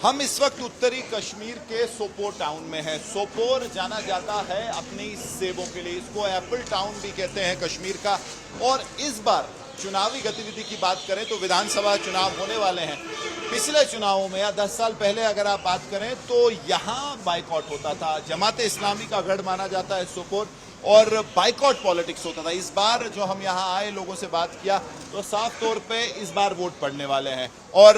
हम इस वक्त उत्तरी कश्मीर के सोपोर टाउन में हैं। सोपोर जाना जाता है अपनी सेबों के लिए, इसको एप्पल टाउन भी कहते हैं कश्मीर का। और इस बार चुनावी गतिविधि की बात करें तो विधानसभा चुनाव होने वाले हैं। पिछले चुनावों में या 10 साल पहले अगर आप बात करें तो यहाँ बाइकआउट होता था। जमात इस्लामी का गढ़ माना जाता है सोपोर, और बाइकआउट पॉलिटिक्स होता था। इस बार जो हम यहाँ आए, लोगों से बात किया तो साफ तौर पे इस बार वोट पड़ने वाले हैं। और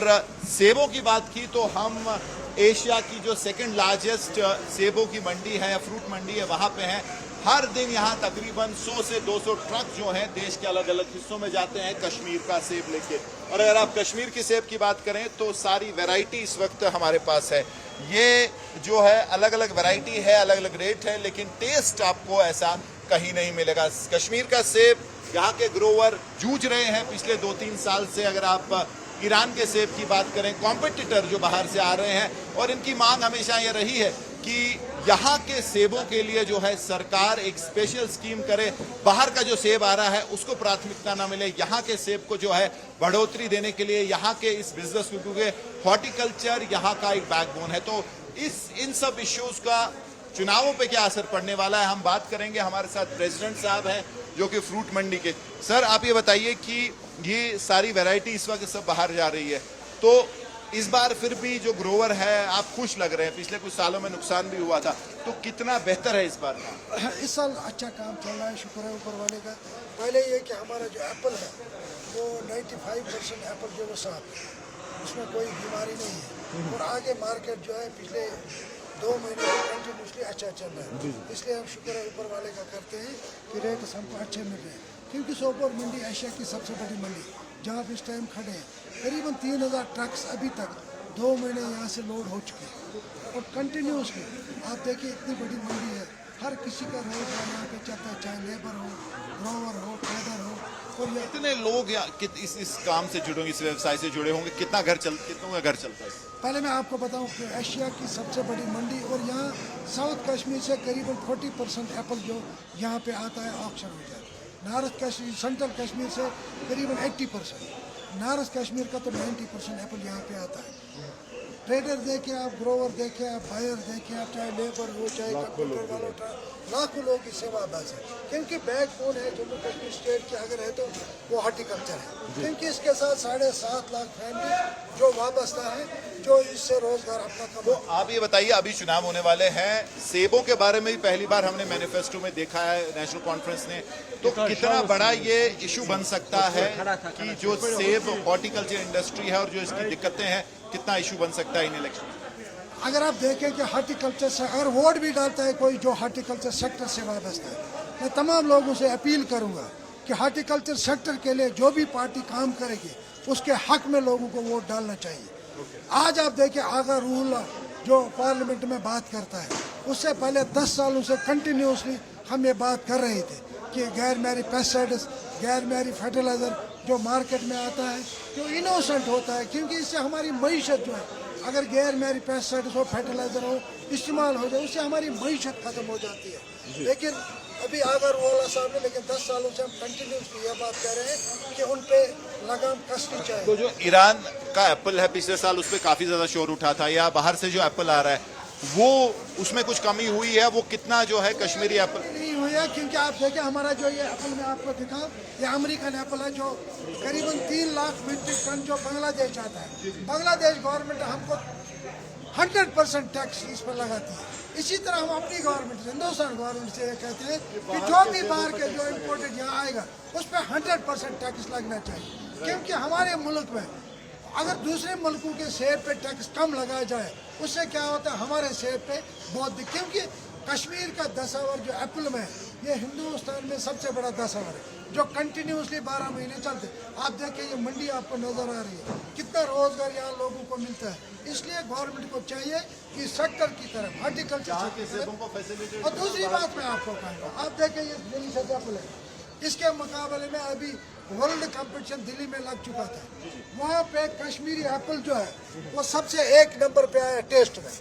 सेबों की बात की तो हम एशिया की जो सेकंड लार्जेस्ट सेबों की मंडी है, फ्रूट मंडी है, वहाँ पे हैं। हर दिन यहाँ तकरीबन 100 से 200 ट्रक जो हैं देश के अलग अलग हिस्सों में जाते हैं कश्मीर का सेब लेके। और अगर आप कश्मीर की सेब की बात करें तो सारी वैरायटी इस वक्त हमारे पास है। ये जो है अलग अलग वैरायटी है, अलग अलग रेट है, लेकिन टेस्ट आपको ऐसा कहीं नहीं मिलेगा। कश्मीर का सेब यहाँ के ग्रोवर जूझ रहे हैं पिछले 2-3 साल से। अगर आप ईरान के सेब की बात करें, कॉम्पिटिटर जो बाहर से आ रहे हैं, और इनकी मांग हमेशा ये रही है कि यहाँ के सेबों के लिए जो है सरकार एक स्पेशल स्कीम करे, बाहर का जो सेब आ रहा है उसको प्राथमिकता ना मिले, यहाँ के सेब को जो है बढ़ोतरी देने के लिए यहाँ के इस बिजनेस को, क्योंकि हॉर्टिकल्चर यहाँ का एक बैकबोन है। तो इन सब इश्यूज का चुनावों पे क्या असर पड़ने वाला है, हम बात करेंगे। हमारे साथ प्रेसिडेंट साहब हैं जो कि फ्रूट मंडी के। सर, आप ये बताइए कि ये सारी वैरायटी इस वक्त सब बाहर जा रही है, तो इस बार फिर भी जो ग्रोवर है आप खुश लग रहे हैं? पिछले कुछ सालों में नुकसान भी हुआ था, तो कितना बेहतर है इस बार? इस साल अच्छा काम चल रहा है, शुक्र है ऊपर वाले का। पहले ये कि हमारा जो एप्पल है वो 95% एप्पल जो वो साफ है, उसमें कोई बीमारी नहीं है। और आगे मार्केट जो है पिछले 2 महीने से कंटिन्यूसली अच्छा चल रहा है। इसलिए हम शुक्र है ऊपर वाले का करते हैं कि रेट हमको अच्छे मिल रहे हैं। क्योंकि सोपोर मंडी एशिया की सबसे बड़ी मंडी, जहाँ आप इस टाइम खड़े हैं, करीबन 3000 ट्रक्स अभी तक 2 महीने यहाँ से लोड हो चुके हैं। और कंटिन्यूसली आप देखिए इतनी बड़ी मंडी है, हर किसी का रोजगार यहाँ पे चलता है, चाहे लेबर हो, ग्रोवर हो, ट्रेडर हो। और कितने लोग इस काम से जुड़े होंगे, इस व्यवसाय से जुड़े होंगे? कितनों का घर चलता है? पहले मैं आपको बताऊं कि एशिया की सबसे बड़ी मंडी, और यहाँ साउथ कश्मीर से करीबन 40% एप्पल जो यहाँ पे आता है ऑक्शन हो जाता है। नॉर्थ कश्मीर, सेंट्रल कश्मीर से करीबन 80%, नॉर्थ कश्मीर का तो 90% एप्पल यहाँ पे आता है। ट्रेडर देखें आप, ग्रोवर देखें आप, बायर देखें आप, चाहे लेबर हो, चाहे कंप्यूटर वाला, लाखों लोग की सेवा बस है। क्योंकि बैकबोन है जम्मू कश्मीर स्टेट की अगर है तो वो हॉर्टिकल्चर है। क्योंकि इसके साथ 7.5 लाख फैमिली जो वाबस्ता है, जो इससे रोजगार अपना तो आप ये बताइए, अभी चुनाव होने वाले हैं, सेबों के बारे में भी पहली बार हमने मैनिफेस्टो में देखा है नेशनल कॉन्फ्रेंस ने, तो कितना बड़ा ये इशू बन सकता है कि जो सेब हॉर्टिकल्चर इंडस्ट्री है और जो इसकी दिक्कतें हैं, कितना इशू बन सकता है इन इलेक्शन? अगर आप देखें कि हार्टिकल्चर से अगर वोट भी डालता है कोई जो हार्टिकल्चर सेक्टर से वाबस्ता है, मैं तमाम लोगों से अपील करूंगा कि हार्टिकल्चर सेक्टर के लिए जो भी पार्टी काम करेगी उसके हक में लोगों को वोट डालना चाहिए। आज आप देखिए आगा रूल जो पार्लियामेंट में बात करता है, उससे पहले 10 सालों से कंटिन्यूसली हम ये बात कर रहे थे कि गैर मैरी पेस्टिसाइड्स, गैर मैरी फर्टिलाइजर जो मार्केट में आता है जो इनोसेंट होता है, क्योंकि इससे हमारी मईशत जो है, अगर गैर मैरी पेस्टिसाइड्स हो, फर्टिलाइजर हो, इस्तेमाल हो जाए, उससे हमारी मईशत खत्म हो जाती है। लेकिन अभी अगर वाला साहब ने, लेकिन 10 सालों से हम कंटिन्यूसली यह बात कर रहे हैं कि उन पे लगाम कसनी चाहिए। तो जो ईरान का एप्पल है, पिछले साल उस पर काफी ज्यादा शोर उठा था, या बाहर से जो एप्पल आ रहा है वो, उसमें कुछ कमी हुई है? वो कितना जो है कश्मीरी एप्पल नहीं हुई है, क्योंकि आप देखिए हमारा जो ये एप्पल मैं आपको दिखाऊं, ये अमेरिकन एप्पल है जो करीबन 3 लाख मीट्रिक टन जो बांग्लादेश आता है। बांग्लादेश गवर्नमेंट हमको 100% टैक्स इस पर लगाती है। इसी तरह हम अपनी गवर्नमेंट से, हिंदुस्तान गवर्नमेंट से कहते हैं कि जो भी बाहर के जो इम्पोर्टेड यहाँ आएगा उस पर 100% टैक्स लगना चाहिए। क्योंकि हमारे मुल्क में अगर दूसरे मुल्कों के सेब पे टैक्स कम लगाया जाए, उससे क्या होता है, हमारे सेब पे बहुत, क्योंकि कश्मीर का दसावर जो एप्पल में, ये हिंदुस्तान में सबसे बड़ा दसावर है जो कंटिन्यूसली 12 महीने चलते। आप देखिए ये मंडी आपको नजर आ रही है, कितना रोजगार यहाँ लोगों को मिलता है। इसलिए गवर्नमेंट को चाहिए कि सेक्टर की तरफ, हॉर्टिकल्चर की तरफ। और दूसरी बात मैं आपको कहूँगा, आप देखिए ये डिलीशियस एप्पल है, इसके मुकाबले में अभी वर्ल्ड कंपटीशन दिल्ली में लग चुका था, वहाँ पे कश्मीरी एप्पल जो है वो सबसे 1 नंबर पे आया टेस्ट में।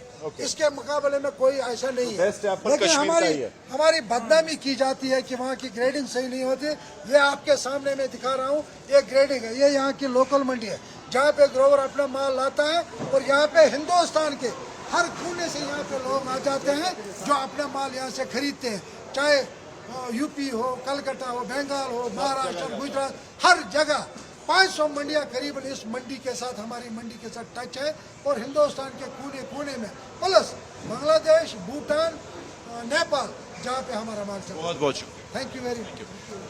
इसके मुकाबले में कोई ऐसा नहीं है। लेकिन हमारी बदनामी की जाती है कि वहाँ की ग्रेडिंग सही नहीं होती। ये आपके सामने मैं दिखा रहा हूँ, ये ग्रेडिंग है, ये यहाँ की लोकल मंडी है। जहाँ पे ग्रोवर अपना माल लाता है और यहाँ पे हिंदुस्तान के हर कोने से यहाँ पे लोग आ जाते हैं जो अपना माल यहाँ से खरीदते हैं, चाहे यूपी हो, कलकत्ता हो, बंगाल हो, महाराष्ट्र, गुजरात, हर जगह 500 मंडियाँ करीबन इस मंडी के साथ, हमारी मंडी के साथ टच है और हिंदुस्तान के कोने कोने में, प्लस बांग्लादेश, भूटान, नेपाल, जहाँ पे हमारा माल चलता है। बहुत बहुत शुक्रिया। Thank you very much.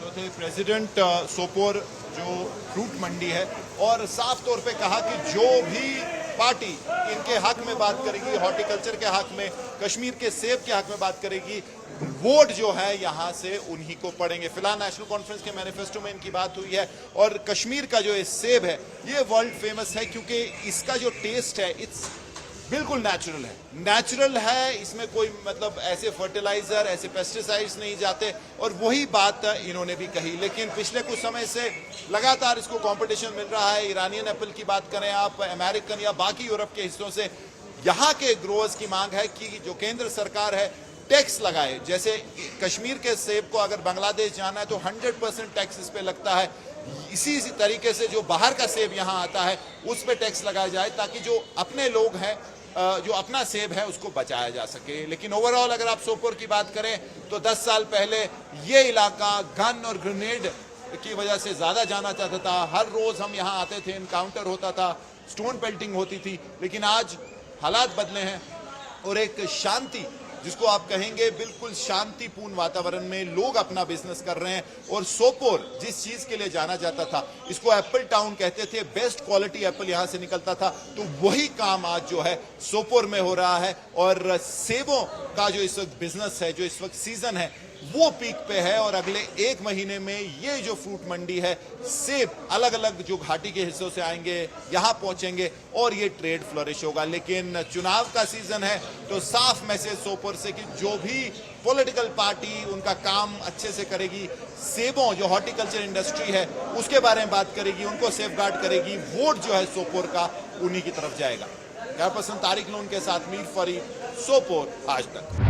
तो थे प्रेसिडेंट सोपोर जो फ्रूट मंडी है, और साफ तौर पे कहा कि जो भी पार्टी इनके हक में बात करेगी, हॉर्टिकल्चर के हक में, कश्मीर के सेब के हक में बात करेगी, वोट जो है यहाँ से उन्हीं को पड़ेंगे। फिलहाल नेशनल कॉन्फ्रेंस के मैनिफेस्टो में इनकी बात हुई है, और कश्मीर का जो ये सेब है ये वर्ल्ड फेमस है क्योंकि इसका जो टेस्ट है इट्स बिल्कुल नेचुरल है, इसमें कोई मतलब ऐसे फर्टिलाइजर, ऐसे पेस्टिसाइड्स नहीं जाते, और वही बात इन्होंने भी कही। लेकिन पिछले कुछ समय से लगातार इसको कंपटीशन मिल रहा है। ईरानियन एप्पल की बात करें आप, अमेरिकन या बाकी यूरोप के हिस्सों से, यहाँ के ग्रोअर्स की मांग है कि जो केंद्र सरकार है टैक्स लगाए। जैसे कश्मीर के सेब को अगर बांग्लादेश जाना है तो 100% टैक्स इस पे लगता है। इसी तरीके से जो बाहर का सेब यहाँ आता है उस पे टैक्स लगाया जाए, ताकि जो अपने लोग हैं, जो अपना सेब है उसको बचाया जा सके। लेकिन ओवरऑल अगर आप सोपोर की बात करें तो 10 साल पहले ये इलाका गन और ग्रेनेड की वजह से ज़्यादा जाना चाहता था। हर रोज़ हम यहाँ आते थे, इनकाउंटर होता था, स्टोन पेल्टिंग होती थी। लेकिन आज हालात बदले हैं और एक शांति, जिसको आप कहेंगे बिल्कुल शांतिपूर्ण वातावरण में लोग अपना बिजनेस कर रहे हैं। और सोपोर जिस चीज के लिए जाना जाता था, इसको एप्पल टाउन कहते थे, बेस्ट क्वालिटी एप्पल यहां से निकलता था, तो वही काम आज जो है सोपोर में हो रहा है। और सेबों का जो इस वक्त बिजनेस है, जो इस वक्त सीजन है, वो पीक पे है। और अगले 1 महीने में ये जो फ्रूट मंडी है, सेब अलग अलग जो घाटी के हिस्सों से आएंगे, यहाँ पहुंचेंगे और ये ट्रेड फ्लरिश होगा। लेकिन चुनाव का सीजन है तो साफ मैसेज सोपोर से कि जो भी पॉलिटिकल पार्टी उनका काम अच्छे से करेगी, सेबों जो हॉर्टिकल्चर इंडस्ट्री है उसके बारे में बात करेगी, उनको सेफगार्ड करेगी, वोट जो है सोपोर का उन्हीं की तरफ जाएगा। क्या पसंद तारिक लोन के साथ मीर फरीद, सोपोर आज तक।